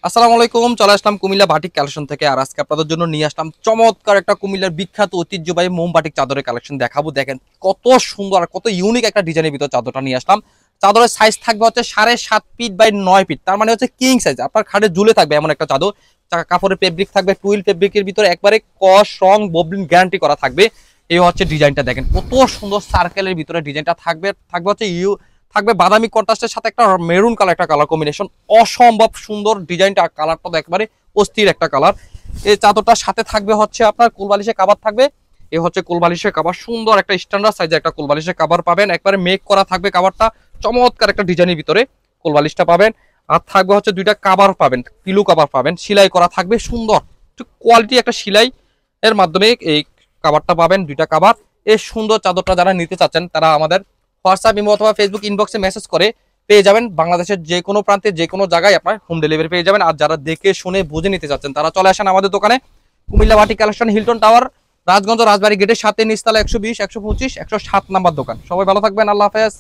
আসসালামু আলাইকুম, চলে আসলাম কুমিল্লা বাটিক কালেকশন থেকে। আর আজকে আপনাদের জন্য নিয়ে আসলাম চমৎকার একটা কুমিল্লার বিখ্যাত ঐতিহ্যবাহী মোম বাটিক চাদরের কালেকশন দেখাবো। দেখেন কত সুন্দর আর কত ইউনিক একটা ডিজাইনের ভিতর চাদরটা নিয়ে আসলাম। চাদরের সাইজ থাকবে হচ্ছে 7.5 ফিট বাই 9 ফিট, তার মানে হচ্ছে কিং সাইজ। আপনার খাটে ঝুলে থাকবে এমন একটা চাদর। কাপড়ের ফেব্রিক থাকবে টুইল ফেব্রিকের ভিতরে, একবারে কস রং ববলিন গ্যারান্টি করা থাকবে। এই হচ্ছে ডিজাইনটা, দেখেন কত সুন্দর সার্কেলের ভিতরে ডিজাইনটা থাকবে। থাকবে হচ্ছে থাকবে বাদামি কন্ট্রাস্টের সাথে একটা মেরুন কালার, একটা কালার কম্বিনেশন, অসম্ভব সুন্দর ডিজাইনটা। কালারটা তো একবারে অস্থির একটা কালার। এই চাদরটার সাথে থাকবে হচ্ছে আপনার কোলবালিশের কাভার থাকবে। এ হচ্ছে কোলবালিশের কাভার, সুন্দর একটা স্ট্যান্ডার্ড সাইজের একটা কোলবালিশের কাভার পাবেন। একবারে মেক করা থাকবে কাভারটা, চমৎকার একটা ডিজাইনের ভিতরে কোলবালিশটা পাবেন। আর থাকবে হচ্ছে দুইটা কাভার পাবেন, পিলু কাভার পাবেন, সেলাই করা থাকবে সুন্দর কোয়ালিটি একটা সেলাই এর মাধ্যমে এই কাভারটা পাবেন, দুইটা কাভার। এই সুন্দর চাদরটা যারা নিতে চাচ্ছেন তারা আমাদের হোয়াটসঅ্যাপ ইমো অথবা ফেসবুক ইনবক্সে মেসেজ করে পেয়ে যাবেন। বাংলাদেশের যে কোনো প্রান্তে যে কোনো জায়গায় আপনার হোম ডেলিভারি পেয়ে যাবেন। আর যারা দেখে শুনে বুঝে নিতে চাচ্ছেন তারা চলে আসেন আমাদের দোকানে, Comilla batik collection, Hilton tower, Rajganj Rajbari গেটের সাথে, নিচতলা 120, 125, 107 নাম্বার দোকান। সবাই ভালো থাকবেন, আল্লাহ হাফেজ।